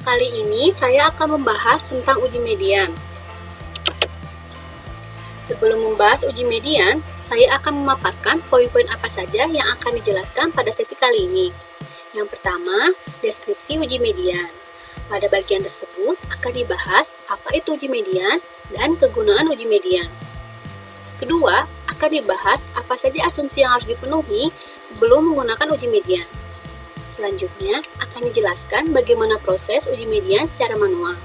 Kali ini saya akan membahas tentang uji median. Sebelum membahas uji median, saya akan memaparkan poin-poin apa saja yang akan dijelaskan pada sesi kali ini. Yang pertama, deskripsi uji median. Pada bagian tersebut akan dibahas apa itu uji median dan kegunaan uji median. Kedua, akan dibahas apa saja asumsi yang harus dipenuhi sebelum menggunakan uji median. Selanjutnya, akan dijelaskan bagaimana proses uji median secara manual.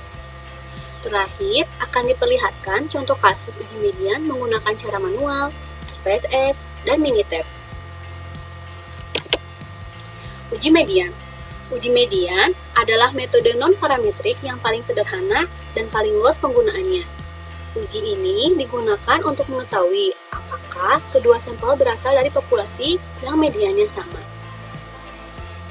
Terakhir, akan diperlihatkan contoh kasus uji median menggunakan cara manual, SPSS, dan Minitab. Uji median. Uji median adalah metode non-parametrik yang paling sederhana dan paling luas penggunaannya. Uji ini digunakan untuk mengetahui apakah kedua sampel berasal dari populasi yang mediannya sama.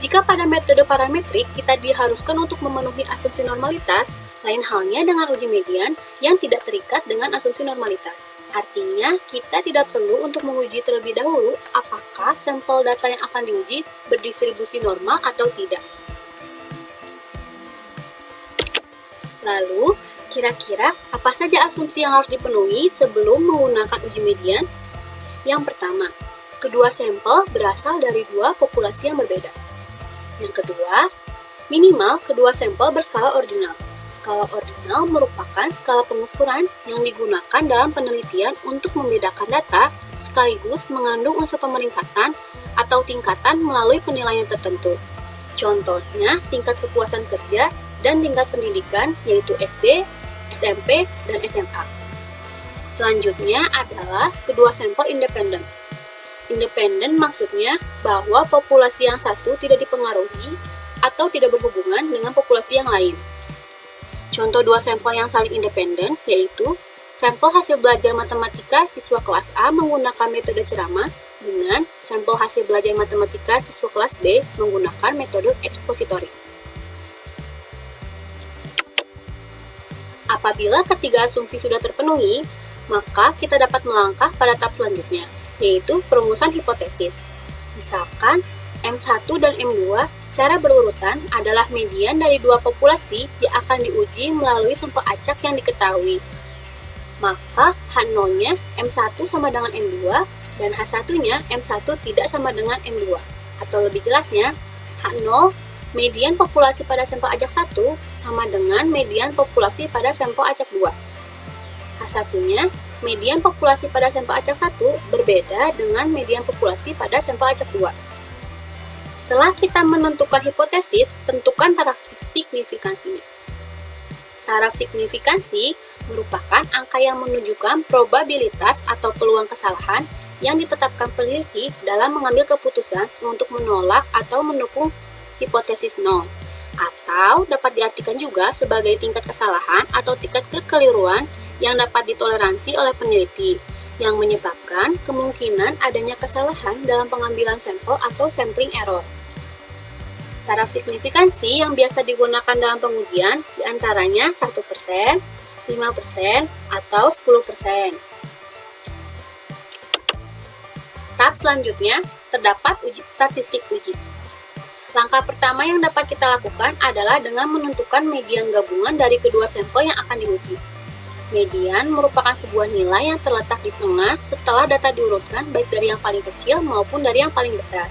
Jika pada metode parametrik kita diharuskan untuk memenuhi asumsi normalitas, lain halnya dengan uji median yang tidak terikat dengan asumsi normalitas. Artinya, kita tidak perlu untuk menguji terlebih dahulu apakah sampel data yang akan diuji berdistribusi normal atau tidak. Lalu, kira-kira apa saja asumsi yang harus dipenuhi sebelum menggunakan uji median? Yang pertama, kedua sampel berasal dari dua populasi yang berbeda. Yang kedua, minimal kedua sampel berskala ordinal. Skala ordinal merupakan skala pengukuran yang digunakan dalam penelitian untuk membedakan data sekaligus mengandung unsur pemeringkatan atau tingkatan melalui penilaian tertentu. Contohnya, tingkat kepuasan kerja dan tingkat pendidikan yaitu SD, SMP, dan SMA. Selanjutnya adalah kedua sampel independen. Independen maksudnya bahwa populasi yang satu tidak dipengaruhi atau tidak berhubungan dengan populasi yang lain. Contoh dua sampel yang saling independen yaitu sampel hasil belajar matematika siswa kelas A menggunakan metode ceramah dengan sampel hasil belajar matematika siswa kelas B menggunakan metode ekspositori. Apabila ketiga asumsi sudah terpenuhi, maka kita dapat melangkah pada tahap selanjutnya, yaitu perumusan hipotesis. Misalkan, M1 dan M2 secara berurutan adalah median dari dua populasi yang akan diuji melalui sampel acak yang diketahui. Maka H0-nya M1 sama dengan M2 dan H1-nya M1 tidak sama dengan M2. Atau lebih jelasnya, H0 median populasi pada sampel acak 1 sama dengan median populasi pada sampel acak 2. H1-nya median populasi pada sampel acak 1 berbeda dengan median populasi pada sampel acak 2. Setelah kita menentukan hipotesis, tentukan taraf signifikansinya. Taraf signifikansi merupakan angka yang menunjukkan probabilitas atau peluang kesalahan yang ditetapkan peneliti dalam mengambil keputusan untuk menolak atau mendukung hipotesis 0. Atau dapat diartikan juga sebagai tingkat kesalahan atau tingkat kekeliruan yang dapat ditoleransi oleh peneliti, yang menyebabkan kemungkinan adanya kesalahan dalam pengambilan sampel atau sampling error. Taraf signifikansi yang biasa digunakan dalam pengujian diantaranya 1%, 5%, atau 10%. Tahap selanjutnya, terdapat statistik uji. Langkah pertama yang dapat kita lakukan adalah dengan menentukan median gabungan dari kedua sampel yang akan diuji. Median merupakan sebuah nilai yang terletak di tengah setelah data diurutkan baik dari yang paling kecil maupun dari yang paling besar.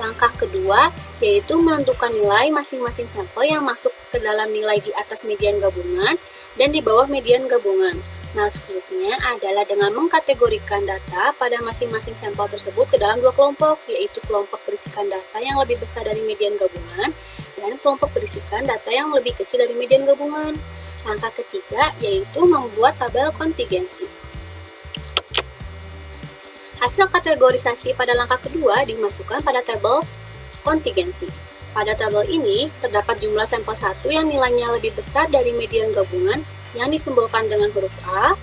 Langkah kedua yaitu menentukan nilai masing-masing sampel yang masuk ke dalam nilai di atas median gabungan dan di bawah median gabungan. Maksudnya adalah dengan mengkategorikan data pada masing-masing sampel tersebut ke dalam dua kelompok, yaitu kelompok berisikan data yang lebih besar dari median gabungan dan kelompok berisikan data yang lebih kecil dari median gabungan. Langkah ketiga yaitu membuat tabel kontingensi. Hasil kategorisasi pada langkah kedua dimasukkan pada tabel kontingensi. Pada tabel ini terdapat jumlah sampel 1 yang nilainya lebih besar dari median gabungan yang disimbolkan dengan huruf A,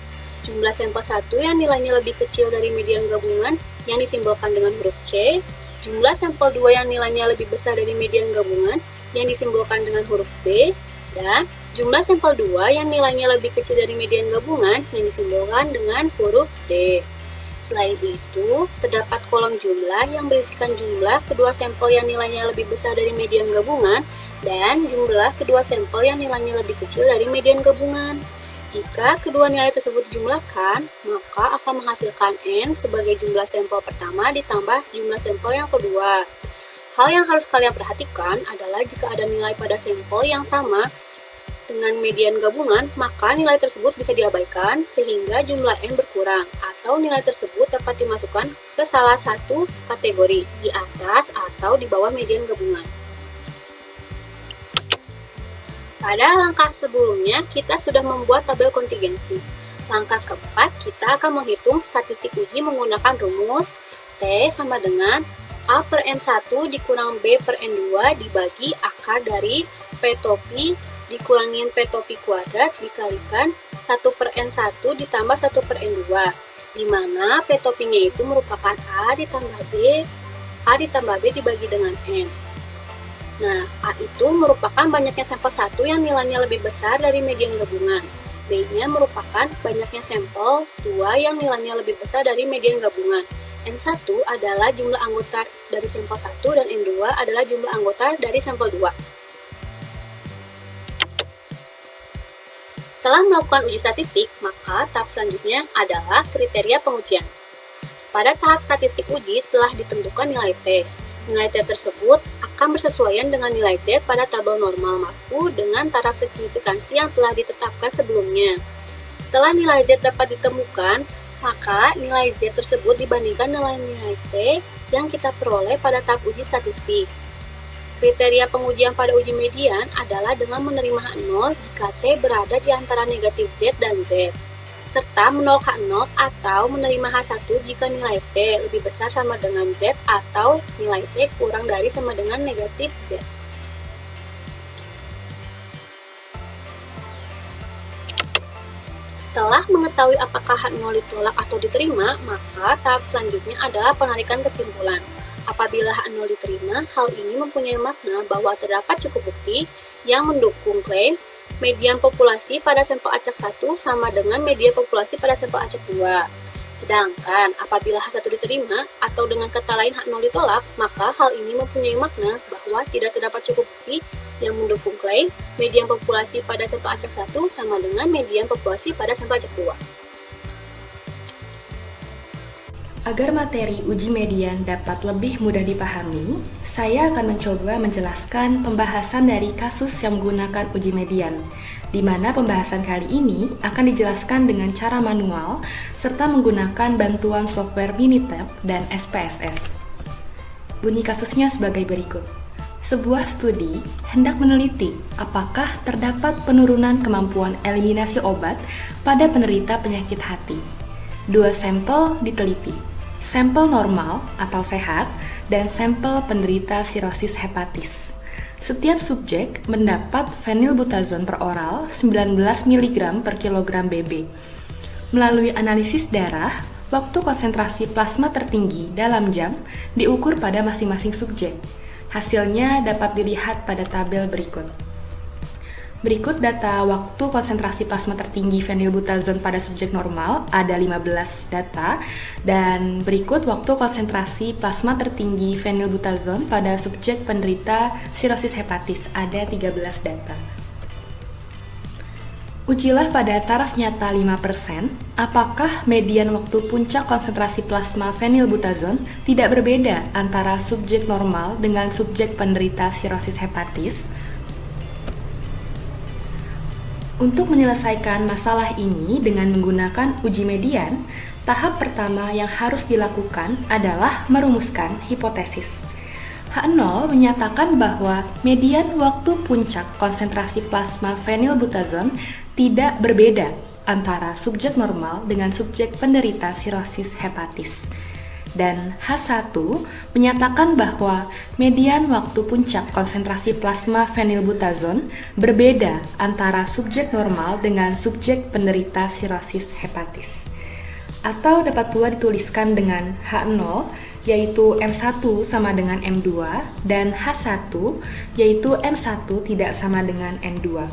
jumlah sampel 1 yang nilainya lebih kecil dari median gabungan yang disimbolkan dengan huruf C, jumlah sampel 2 yang nilainya lebih besar dari median gabungan yang disimbolkan dengan huruf B, dan jumlah sampel 2 yang nilainya lebih kecil dari median gabungan yang disimbolkan dengan huruf D. Selain itu, terdapat kolom jumlah yang berisikan jumlah kedua sampel yang nilainya lebih besar dari median gabungan dan jumlah kedua sampel yang nilainya lebih kecil dari median gabungan. Jika kedua nilai tersebut dijumlahkan, maka akan menghasilkan N sebagai jumlah sampel pertama ditambah jumlah sampel yang kedua. Hal yang harus kalian perhatikan adalah jika ada nilai pada sampel yang sama dengan median gabungan, maka nilai tersebut bisa diabaikan sehingga jumlah N berkurang, atau nilai tersebut dapat dimasukkan ke salah satu kategori, di atas atau di bawah median gabungan. Pada langkah sebelumnya, kita sudah membuat tabel kontingensi. Langkah keempat, kita akan menghitung statistik uji menggunakan rumus T sama dengan A per N1 dikurang B per N2 dibagi akar dari P topi dikurangin P topi kuadrat dikalikan 1 per N1 ditambah 1 per N2, di mana P topinya itu merupakan A ditambah B dibagi dengan N. Nah, A itu merupakan banyaknya sampel 1 yang nilainya lebih besar dari median gabungan. B-nya merupakan banyaknya sampel 2 yang nilainya lebih besar dari median gabungan. N1 adalah jumlah anggota dari sampel 1 dan N2 adalah jumlah anggota dari sampel 2. Setelah melakukan uji statistik, maka tahap selanjutnya adalah kriteria pengujian. Pada tahap statistik uji telah ditentukan nilai T. Nilai T tersebut akan bersesuaian dengan nilai Z pada tabel normal mampu dengan taraf signifikansi yang telah ditetapkan sebelumnya. Setelah nilai Z dapat ditemukan, maka nilai Z tersebut dibandingkan nilai-nilai T yang kita peroleh pada tahap uji statistik. Kriteria pengujian pada uji median adalah dengan menerima H0 jika T berada di antara negatif Z dan Z, serta menolak H0 atau menerima H1 jika nilai T lebih besar sama dengan Z atau nilai T kurang dari sama dengan negatif Z. Setelah mengetahui apakah H0 ditolak atau diterima, maka tahap selanjutnya adalah penarikan kesimpulan. Apabila H0 diterima, hal ini mempunyai makna bahwa terdapat cukup bukti yang mendukung klaim median populasi pada sampel acak 1 sama dengan median populasi pada sampel acak 2. Sedangkan apabila H1 diterima atau dengan kata lain H0 ditolak, maka hal ini mempunyai makna bahwa tidak terdapat cukup bukti yang mendukung klaim median populasi pada sampel acak 1 sama dengan median populasi pada sampel acak 2. Agar materi uji median dapat lebih mudah dipahami, saya akan mencoba menjelaskan pembahasan dari kasus yang menggunakan uji median, di mana pembahasan kali ini akan dijelaskan dengan cara manual serta menggunakan bantuan software Minitab dan SPSS. Bunyi kasusnya sebagai berikut. Sebuah studi hendak meneliti apakah terdapat penurunan kemampuan eliminasi obat pada penderita penyakit hati. 2 sampel diteliti. Sampel normal atau sehat dan sampel penderita sirosis hepatis. Setiap subjek mendapat fenilbutazon per oral 19 mg per kilogram BB. Melalui analisis darah, waktu konsentrasi plasma tertinggi dalam jam diukur pada masing-masing subjek. Hasilnya dapat dilihat pada tabel berikut. Berikut data waktu konsentrasi plasma tertinggi fenilbutazon pada subjek normal, ada 15 data, dan berikut waktu konsentrasi plasma tertinggi fenilbutazon pada subjek penderita sirosis hepatis, ada 13 data. Ujilah pada taraf nyata 5%, apakah median waktu puncak konsentrasi plasma fenilbutazon tidak berbeda antara subjek normal dengan subjek penderita sirosis hepatis. Untuk menyelesaikan masalah ini dengan menggunakan uji median, tahap pertama yang harus dilakukan adalah merumuskan hipotesis. H0 menyatakan bahwa median waktu puncak konsentrasi plasma fenilbutazon tidak berbeda antara subjek normal dengan subjek penderita sirosis hepatis. Dan H1 menyatakan bahwa median waktu puncak konsentrasi plasma fenilbutazon berbeda antara subjek normal dengan subjek penderita sirosis hepatis. Atau dapat pula dituliskan dengan H0 yaitu M1 sama dengan M2 dan H1 yaitu M1 tidak sama dengan N2.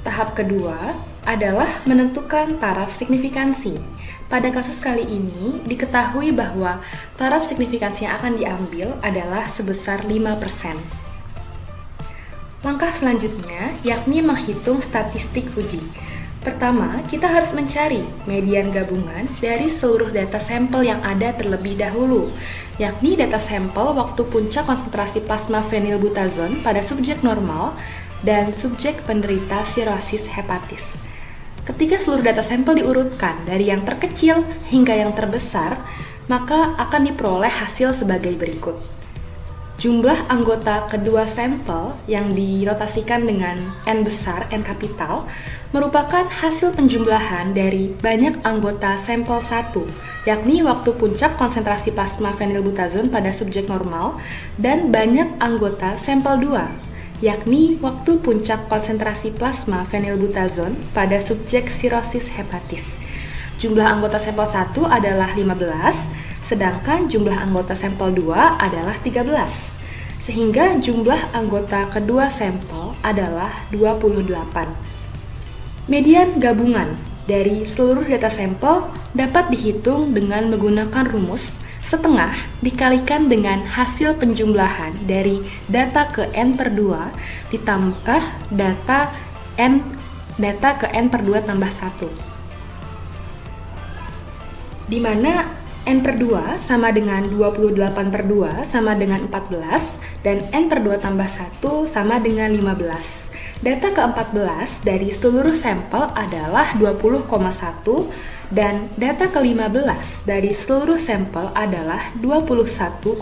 Tahap kedua adalah menentukan taraf signifikansi. Pada kasus kali ini, diketahui bahwa taraf signifikansi yang akan diambil adalah sebesar 5%. Langkah selanjutnya yakni menghitung statistik uji. Pertama, kita harus mencari median gabungan dari seluruh data sampel yang ada terlebih dahulu, yakni data sampel waktu puncak konsentrasi plasma fenilbutazon pada subjek normal dan subjek penderita sirosis hepatis. Ketika seluruh data sampel diurutkan dari yang terkecil hingga yang terbesar, maka akan diperoleh hasil sebagai berikut. Jumlah anggota kedua sampel yang dirotasikan dengan N besar, N kapital, merupakan hasil penjumlahan dari banyak anggota sampel 1, yakni waktu puncak konsentrasi plasma fenilbutazon pada subjek normal, dan banyak anggota sampel 2, yakni waktu puncak konsentrasi plasma fenilbutazon pada subjek sirosis hepatis. Jumlah anggota sampel 1 adalah 15, sedangkan jumlah anggota sampel 2 adalah 13, sehingga jumlah anggota kedua sampel adalah 28. Median gabungan dari seluruh data sampel dapat dihitung dengan menggunakan rumus setengah dikalikan dengan hasil penjumlahan dari data ke N per 2 ditambah data ke N per 2 tambah 1, di mana N per 2 sama dengan 28 per 2 sama dengan 14, dan N per 2 tambah 1 sama dengan 15. Data ke-14 dari seluruh sampel adalah 20,1, dan data ke-15 dari seluruh sampel adalah 21,5.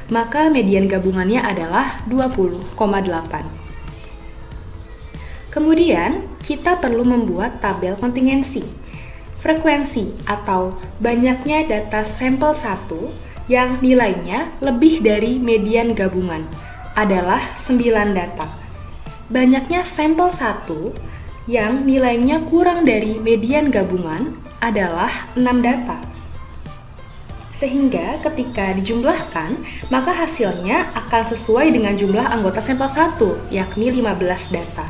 Maka median gabungannya adalah 20,8. Kemudian, kita perlu membuat tabel kontingensi. Frekuensi atau banyaknya data sampel 1 yang nilainya lebih dari median gabungan adalah 9 data. Banyaknya sampel 1 yang nilainya kurang dari median gabungan adalah 6 data. Sehingga ketika dijumlahkan, maka hasilnya akan sesuai dengan jumlah anggota sampel 1, yakni 15 data.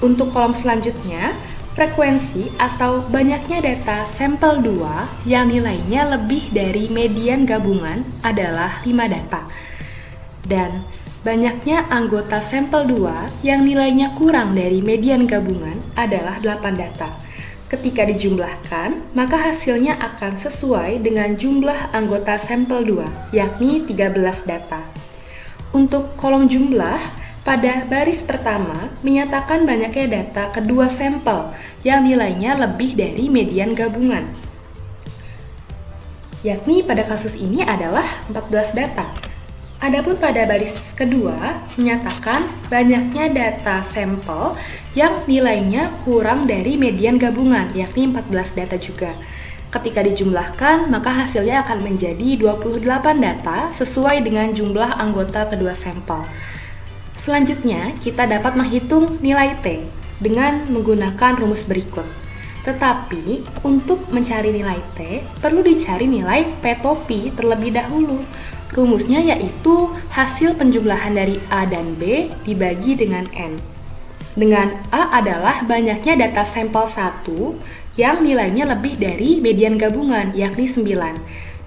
Untuk kolom selanjutnya, frekuensi atau banyaknya data sampel 2 yang nilainya lebih dari median gabungan adalah 5 data. Dan banyaknya anggota sampel 2 yang nilainya kurang dari median gabungan adalah 8 data. Ketika dijumlahkan, maka hasilnya akan sesuai dengan jumlah anggota sampel 2, yakni 13 data. Untuk kolom jumlah, pada baris pertama menyatakan banyaknya data kedua sampel yang nilainya lebih dari median gabungan, yakni pada kasus ini adalah 14 data. Adapun pada baris kedua menyatakan banyaknya data sampel yang nilainya kurang dari median gabungan, yakni 14 data juga. Ketika dijumlahkan, maka hasilnya akan menjadi 28 data sesuai dengan jumlah anggota kedua sampel. Selanjutnya, kita dapat menghitung nilai T dengan menggunakan rumus berikut. Tetapi, untuk mencari nilai T, perlu dicari nilai P topi terlebih dahulu. Rumusnya yaitu hasil penjumlahan dari A dan B dibagi dengan N. Dengan A adalah banyaknya data sampel 1 yang nilainya lebih dari median gabungan, yakni 9.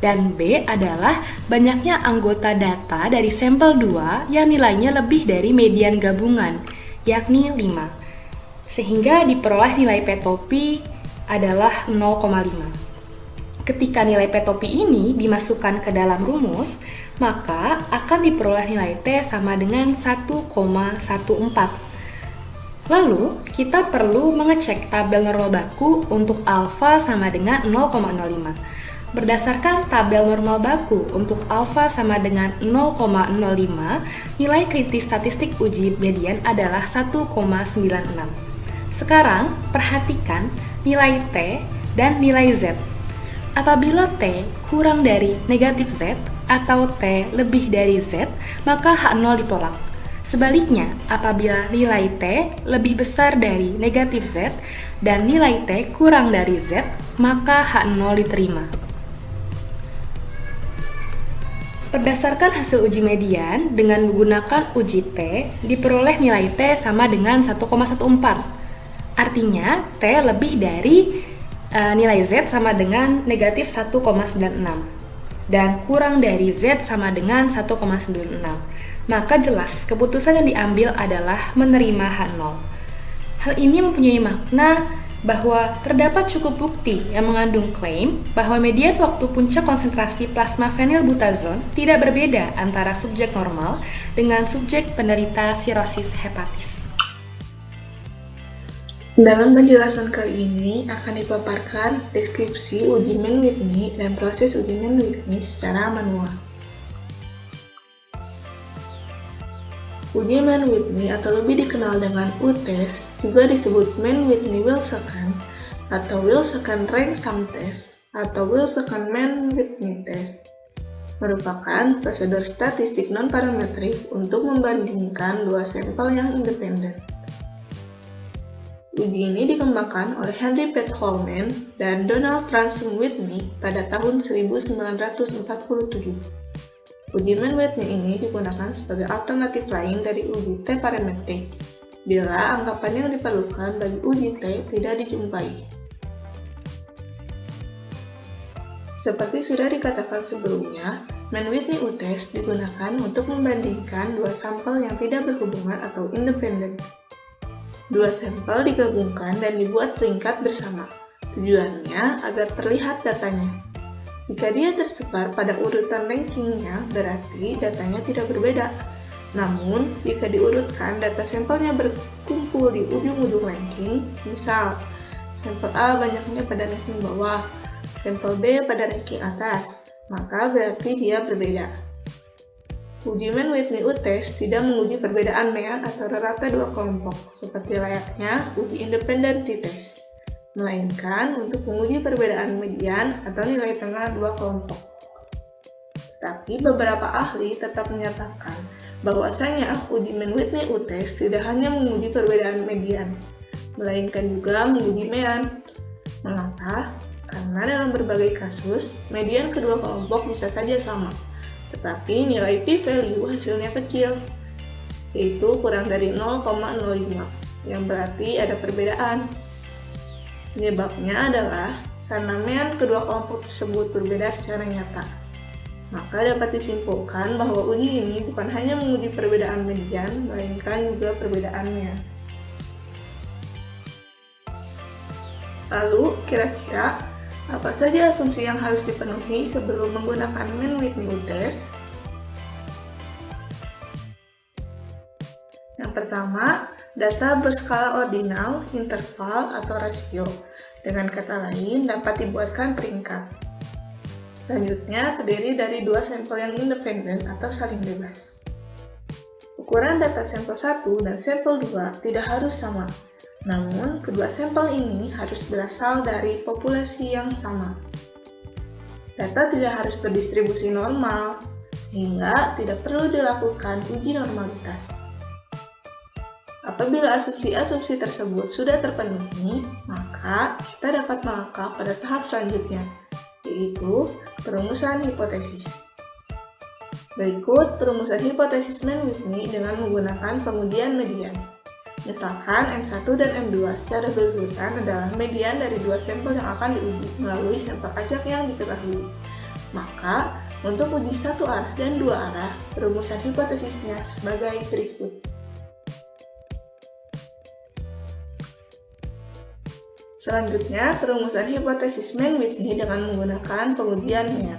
Dan B adalah banyaknya anggota data dari sampel 2 yang nilainya lebih dari median gabungan, yakni 5. Sehingga diperoleh nilai P topi adalah 0,5. Ketika nilai P topi ini dimasukkan ke dalam rumus, maka akan diperoleh nilai T sama dengan 1,14. Lalu, kita perlu mengecek tabel normal baku untuk alfa sama dengan 0,05. Berdasarkan tabel normal baku untuk alfa sama dengan 0,05, nilai kritis statistik uji median adalah 1,96. Sekarang, perhatikan nilai T dan nilai Z. Apabila T kurang dari negatif Z atau T lebih dari Z, maka H0 ditolak. Sebaliknya, apabila nilai T lebih besar dari negatif Z dan nilai T kurang dari Z, maka H0 diterima. Berdasarkan hasil uji median, dengan menggunakan uji T, diperoleh nilai T sama dengan 1,14. Artinya, T lebih dari nilai Z sama dengan negatif 1,96 dan kurang dari Z sama dengan 1,96. Maka jelas keputusan yang diambil adalah menerima H0. Hal ini mempunyai makna bahwa terdapat cukup bukti yang mengandung klaim bahwa median waktu puncak konsentrasi plasma fenilbutazon tidak berbeda antara subjek normal dengan subjek penderita sirosis hepatis. Dalam penjelasan kali ini akan dipaparkan deskripsi uji Mann-Whitney dan proses uji Mann-Whitney secara manual. Uji Mann-Whitney atau lebih dikenal dengan U-test juga disebut Mann-Whitney-Wilson atau Wilson Rank Sum Test atau Wilson-Mann-Whitney Test, merupakan prosedur statistik non-parametrik untuk membandingkan dua sampel yang independen. Uji ini dikembangkan oleh Henry P. Holman dan Donald Ransom Whitney pada tahun 1947. Uji Mann-Whitney ini digunakan sebagai alternatif lain dari uji T parametrik bila anggapan yang diperlukan bagi uji T tidak dijumpai. Seperti sudah dikatakan sebelumnya, Mann-Whitney U-test digunakan untuk membandingkan dua sampel yang tidak berhubungan atau independen. Dua sampel digabungkan dan dibuat peringkat bersama. Tujuannya agar terlihat datanya. Jika dia tersebar pada urutan rankingnya, berarti datanya tidak berbeda. Namun, jika diurutkan data sampelnya berkumpul di ujung-ujung ranking, misal, sampel A banyaknya pada ranking bawah, sampel B pada ranking atas, maka berarti dia berbeda. Uji Mann-Whitney U-test tidak menguji perbedaan mean atau rata dua kelompok, seperti layaknya uji independency test, melainkan untuk menguji perbedaan median atau nilai tengah dua kelompok. Tetapi beberapa ahli tetap menyatakan bahwasanya uji Mann-Whitney U-test tidak hanya menguji perbedaan median, melainkan juga menguji mean. Mengapa? Karena dalam berbagai kasus, median kedua kelompok bisa saja sama, tetapi nilai p-value hasilnya kecil, yaitu kurang dari 0,05, yang berarti ada perbedaan. Penyebabnya adalah karena mean kedua kelompok tersebut berbeda secara nyata. Maka dapat disimpulkan bahwa uji ini bukan hanya menguji perbedaan median, melainkan juga perbedaan mean. Lalu, kira-kira apa saja asumsi yang harus dipenuhi sebelum menggunakan Mann-Whitney U-test? Yang pertama, data berskala ordinal, interval, atau rasio. Dengan kata lain, dapat dibuatkan peringkat. Selanjutnya, terdiri dari dua sampel yang independen atau saling bebas. Ukuran data sampel 1 dan sampel 2 tidak harus sama. Namun, kedua sampel ini harus berasal dari populasi yang sama. Data tidak harus berdistribusi normal, sehingga tidak perlu dilakukan uji normalitas. Apabila asumsi-asumsi tersebut sudah terpenuhi, maka kita dapat melangkah pada tahap selanjutnya, yaitu perumusan hipotesis. Berikut perumusan hipotesis Mann-Whitney dengan menggunakan pengujian median. Misalkan M1 dan M2 secara berurutan adalah median dari dua sampel yang akan diuji melalui sampel acak yang diketahui. Maka, untuk uji satu arah dan dua arah, perumusan hipotesisnya sebagai berikut. Selanjutnya, perumusan hipotesis Mann-Whitney dengan menggunakan pengujian mean.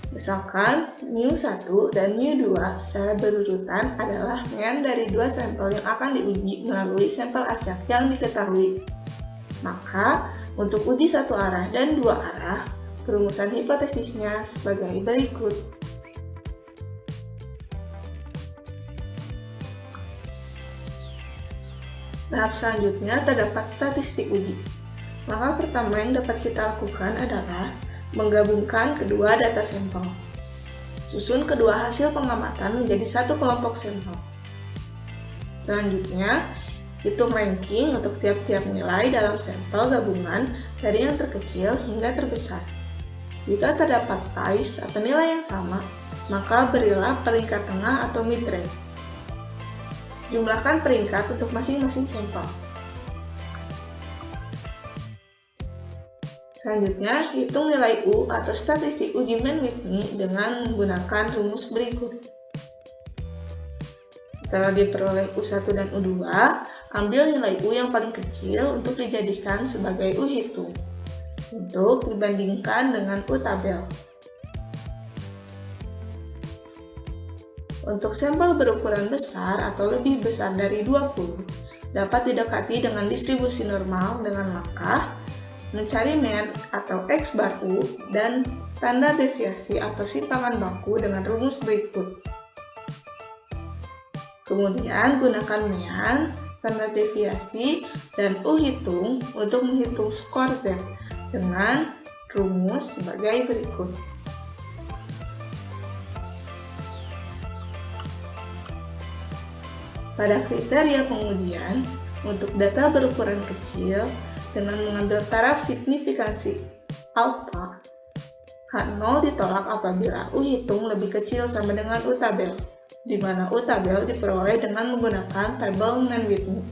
Misalkan, mu1 dan mu2 secara berurutan adalah mean dari dua sampel yang akan diuji melalui sampel acak yang diketahui. Maka, untuk uji satu arah dan dua arah, perumusan hipotesisnya sebagai berikut. Tahap selanjutnya terdapat statistik uji. Maka pertama yang dapat kita lakukan adalah menggabungkan kedua data sampel. Susun kedua hasil pengamatan menjadi satu kelompok sampel. Selanjutnya, hitung ranking untuk tiap-tiap nilai dalam sampel gabungan dari yang terkecil hingga terbesar. Jika terdapat ties atau nilai yang sama, maka berilah peringkat tengah atau mid-range. Jumlahkan peringkat untuk masing-masing sampel. Selanjutnya, hitung nilai U atau statistik uji Mann-Whitney dengan menggunakan rumus berikut. Setelah diperoleh U1 dan U2, ambil nilai U yang paling kecil untuk dijadikan sebagai U hitung, untuk dibandingkan dengan U tabel. Untuk sampel berukuran besar atau lebih besar dari 20, dapat didekati dengan distribusi normal dengan langkah mencari mean atau X bar U dan standar deviasi atau simpangan baku dengan rumus berikut. Kemudian gunakan mean, standar deviasi, dan U hitung untuk menghitung skor Z dengan rumus sebagai berikut. Pada kriteria pengujian, untuk data berukuran kecil, dengan mengambil taraf signifikansi alfa, H0 ditolak apabila U hitung lebih kecil sama dengan U tabel, di mana U tabel diperoleh dengan menggunakan tabel Mann-Whitney.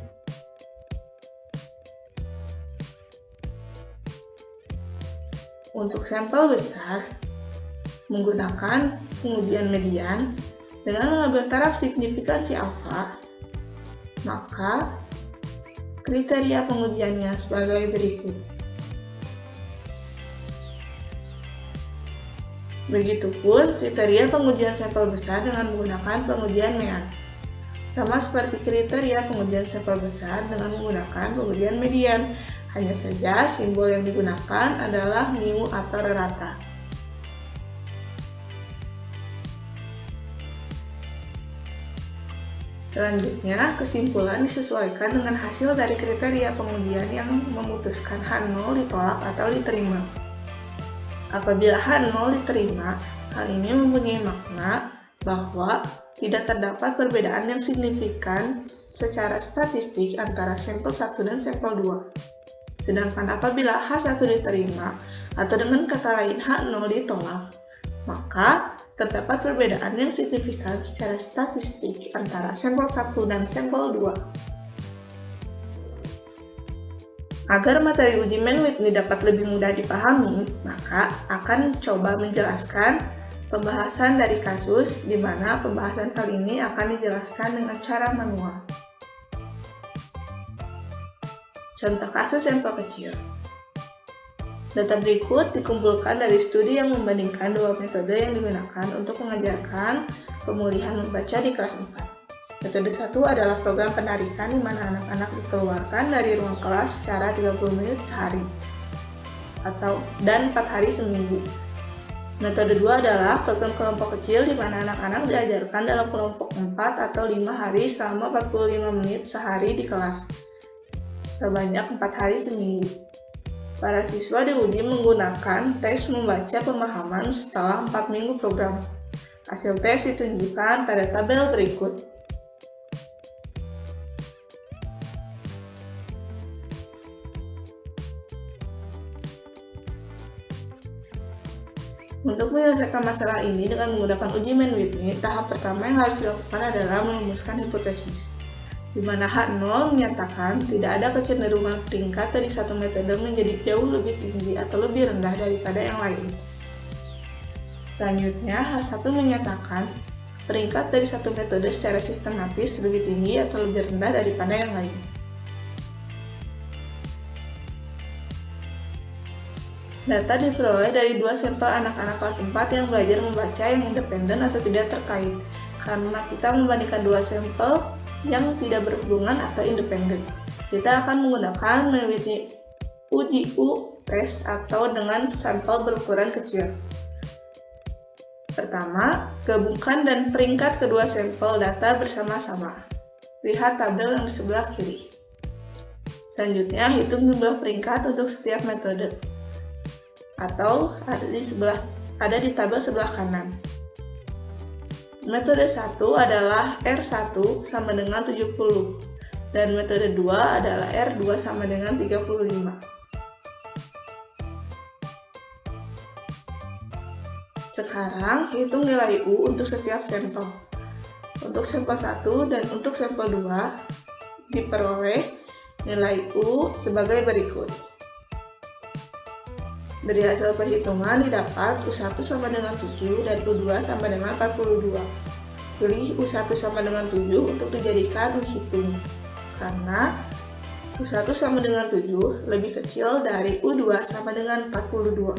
Untuk sampel besar, menggunakan pengujian median dengan mengambil taraf signifikansi alfa, maka kriteria pengujiannya sebagai berikut. Begitupun kriteria pengujian sampel besar dengan menggunakan pengujian mean. Sama seperti kriteria pengujian sampel besar dengan menggunakan pengujian median, hanya saja simbol yang digunakan adalah mu atau rata. Selanjutnya, kesimpulan disesuaikan dengan hasil dari kriteria pengujian yang memutuskan H0 ditolak atau diterima. Apabila H0 diterima, hal ini mempunyai makna bahwa tidak terdapat perbedaan yang signifikan secara statistik antara sampel 1 dan sampel 2. Sedangkan apabila H1 diterima, atau dengan kata lain H0 ditolak, maka terdapat perbedaan yang signifikan secara statistik antara sampel 1 dan sampel 2. Agar materi uji Mann-Whitney dapat lebih mudah dipahami, maka akan coba menjelaskan pembahasan dari kasus, di mana pembahasan kali ini akan dijelaskan dengan cara manual. Contoh kasus sampel kecil. Data berikut dikumpulkan dari studi yang membandingkan dua metode yang digunakan untuk mengajarkan pemulihan membaca di kelas 4. Metode 1 adalah program penarikan di mana anak-anak dikeluarkan dari ruang kelas secara 30 menit sehari dan 4 hari seminggu. Metode 2 adalah program kelompok kecil di mana anak-anak diajarkan dalam kelompok 4 atau 5 hari selama 45 menit sehari di kelas, sebanyak 4 hari seminggu. Para siswa diuji menggunakan tes membaca pemahaman setelah 4 minggu program. Hasil tes ditunjukkan pada tabel berikut. Untuk menyelesaikan masalah ini dengan menggunakan uji Mann-Whitney, tahap pertama yang harus dilakukan adalah merumuskan hipotesis, di mana H0 menyatakan tidak ada kecenderungan peringkat dari satu metode menjadi jauh lebih tinggi atau lebih rendah daripada yang lain. Selanjutnya, H1 menyatakan peringkat dari satu metode secara sistematis lebih tinggi atau lebih rendah daripada yang lain. Data diperoleh dari dua sampel anak-anak kelas 4 yang belajar membaca yang independen atau tidak terkait, karena kita membandingkan dua sampel yang tidak berhubungan atau independen. Kita akan menggunakan Mann-Whitney uji U tes atau dengan sampel berukuran kecil. Pertama, gabungkan dan peringkat kedua sampel data bersama-sama. Lihat tabel yang di sebelah kiri. Selanjutnya, hitung jumlah peringkat untuk setiap metode, atau ada di tabel sebelah kanan. Metode 1 adalah R1 sama dengan 70, dan metode 2 adalah R2 sama dengan 35. Sekarang, hitung nilai U untuk setiap sampel. Untuk sampel 1 dan untuk sampel 2, diperoleh nilai U sebagai berikut. Dari hasil perhitungan didapat U1 sama dengan 7 dan U2 sama dengan 42. Pilih U1 sama dengan 7 untuk dijadikan U hitung, karena U1 sama dengan 7 lebih kecil dari U2 sama dengan 42.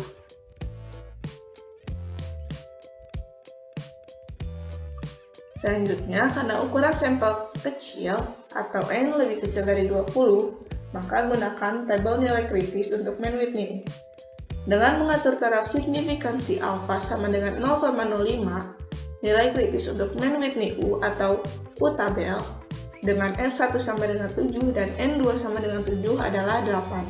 Selanjutnya, karena ukuran sampel kecil atau N lebih kecil dari 20, maka gunakan tabel nilai kritis untuk Mann Whitney. Dengan mengatur taraf signifikansi alfa sama dengan 0,05, nilai kritis untuk Mann Whitney U atau U tabel dengan N1 sama dengan 7 dan N2 sama dengan 7 adalah 8.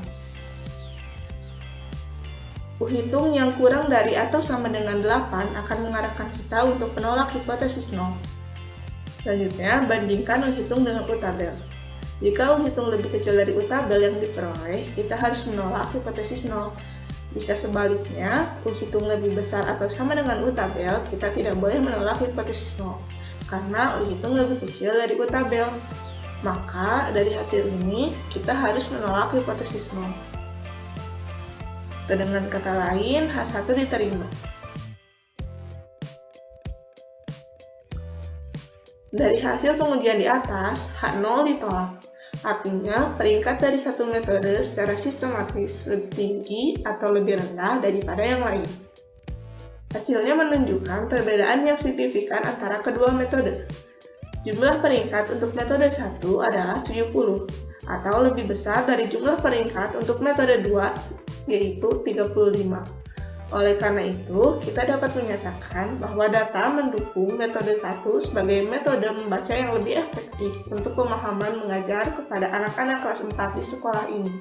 U hitung yang kurang dari atau sama dengan 8 akan mengarahkan kita untuk menolak hipotesis 0. Selanjutnya, bandingkan U hitung dengan U tabel. Jika U hitung lebih kecil dari U tabel yang diperoleh, kita harus menolak hipotesis 0. Jika sebaliknya, U hitung lebih besar atau sama dengan U tabel, kita tidak boleh menolak hipotesis 0, karena U hitung lebih kecil dari U tabel. Maka, dari hasil ini, kita harus menolak hipotesis 0. Atau dengan kata lain, H1 diterima. Dari hasil pengujian di atas, H0 ditolak. Artinya, peringkat dari satu metode secara sistematis lebih tinggi atau lebih rendah daripada yang lain. Hasilnya menunjukkan perbedaan yang signifikan antara kedua metode. Jumlah peringkat untuk metode 1 adalah 70, atau lebih besar dari jumlah peringkat untuk metode 2, yaitu 35. Oleh karena itu, kita dapat menyatakan bahwa data mendukung metode 1 sebagai metode membaca yang lebih efektif untuk pemahaman mengajar kepada anak-anak kelas 4 di sekolah ini.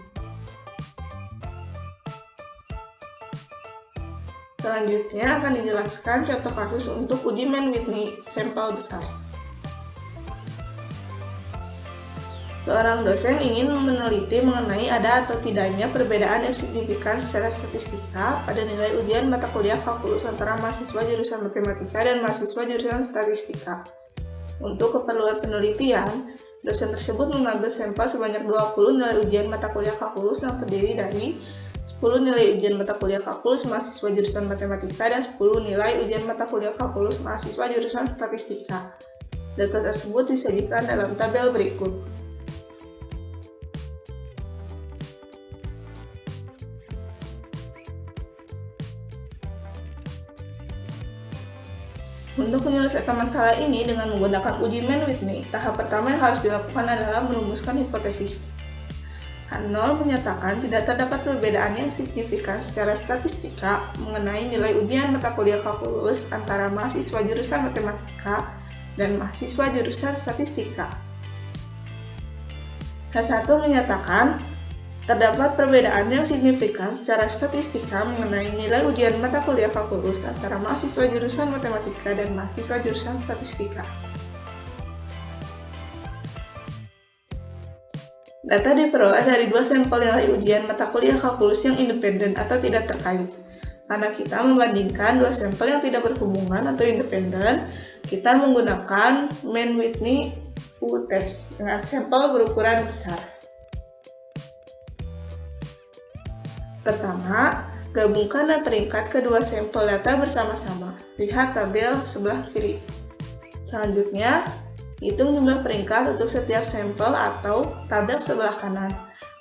Selanjutnya akan dijelaskan contoh kasus untuk uji Mann Whitney sampel besar. Seorang dosen ingin meneliti mengenai ada atau tidaknya perbedaan yang signifikan secara statistika pada nilai ujian mata kuliah kalkulus antara mahasiswa jurusan matematika dan mahasiswa jurusan statistika. Untuk keperluan penelitian, dosen tersebut mengambil sampel sebanyak 20 nilai ujian mata kuliah kalkulus yang terdiri dari 10 nilai ujian mata kuliah kalkulus mahasiswa jurusan matematika dan 10 nilai ujian mata kuliah kalkulus mahasiswa jurusan statistika. Data tersebut disajikan dalam tabel berikut. Untuk menyelesaikan masalah ini dengan menggunakan uji Mann Whitney, tahap pertama yang harus dilakukan adalah merumuskan hipotesis. H0 menyatakan tidak terdapat perbedaan yang signifikan secara statistika mengenai nilai ujian mata kuliah kalkulus antara mahasiswa jurusan matematika dan mahasiswa jurusan statistika. H1 menyatakan terdapat perbedaan yang signifikan secara statistika mengenai nilai ujian mata kuliah kalkulus antara mahasiswa jurusan matematika dan mahasiswa jurusan statistika. Data diperoleh dari dua sampel nilai ujian mata kuliah kalkulus yang independen atau tidak terkait. Karena kita membandingkan dua sampel yang tidak berhubungan atau independen, kita menggunakan Mann Whitney U test dengan sampel berukuran besar. Pertama, gabungkan dan peringkat kedua sampel data bersama-sama. Lihat tabel sebelah kiri. Selanjutnya, hitung jumlah peringkat untuk setiap sampel atau tabel sebelah kanan.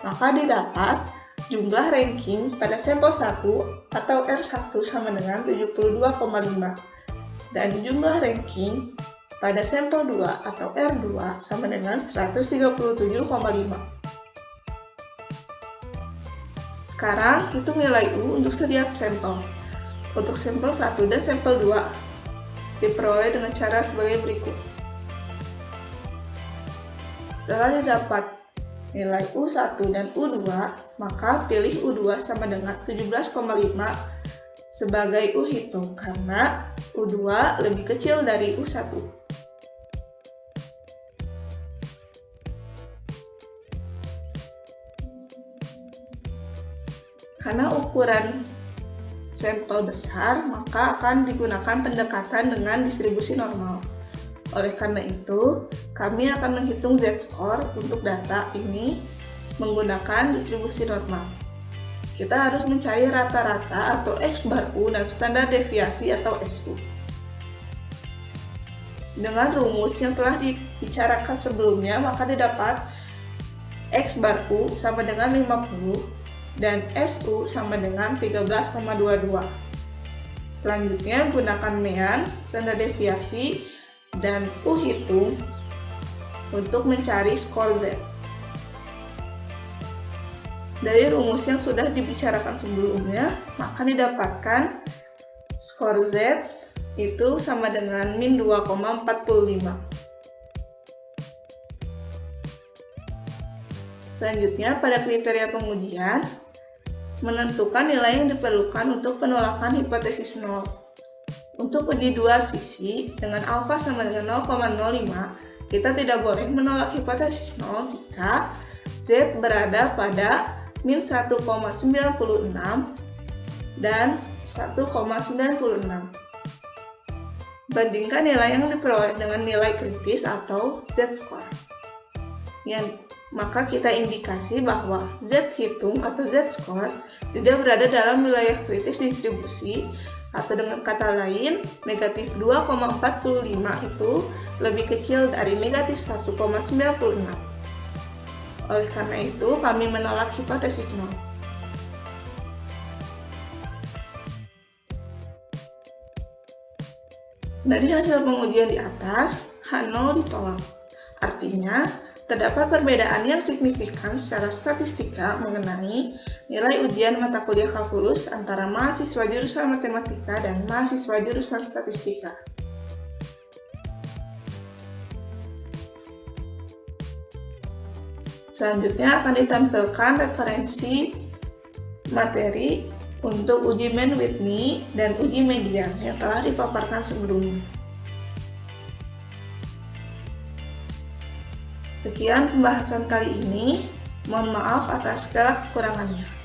Maka didapat jumlah ranking pada sampel 1 atau R1 sama dengan 72,5 dan jumlah ranking pada sampel 2 atau R2 sama dengan 137,5. Sekarang, hitung nilai U untuk setiap sampel. Untuk sampel 1 dan sampel 2, diperoleh dengan cara sebagai berikut. Setelah didapat nilai U1 dan U2, maka pilih U2 sama dengan 17,5 sebagai U hitung, karena U2 lebih kecil dari U1. Karena ukuran sampel besar, maka akan digunakan pendekatan dengan distribusi normal. Oleh karena itu, kami akan menghitung Z-score untuk data ini menggunakan distribusi normal. kita harus mencari rata-rata atau X bar U dan standar deviasi atau SU. Dengan rumus yang telah dibicarakan sebelumnya, maka didapat X bar U sama dengan 50 dan SU sama dengan 13,22. Selanjutnya, gunakan mean, standar deviasi, dan U hitung untuk mencari skor Z. Dari rumus yang sudah dibicarakan sebelumnya, maka didapatkan skor Z itu sama dengan min 2,45. Selanjutnya, pada kriteria pengujian, menentukan nilai yang diperlukan untuk penolakan hipotesis 0. Untuk uji dua sisi dengan alfa sama dengan 0,05, kita tidak boleh menolak hipotesis 0 jika Z berada pada min 1,96 dan 1,96. Bandingkan nilai yang diperoleh dengan nilai kritis atau Z-score. Maka kita indikasi bahwa Z hitung atau Z-score tidak berada dalam wilayah kritis distribusi, atau dengan kata lain, negatif 2,45 itu lebih kecil dari negatif 1,96. Oleh karena itu, kami menolak hipotesis 0. Dari hasil pengujian di atas, H0 ditolak. Artinya, terdapat perbedaan yang signifikan secara statistika mengenai nilai ujian mata kuliah kalkulus antara mahasiswa jurusan matematika dan mahasiswa jurusan statistika. Selanjutnya akan ditampilkan referensi materi untuk uji Mann-Whitney dan uji median yang telah dipaparkan sebelumnya. Sekian pembahasan kali ini. Mohon maaf atas segala kekurangannya.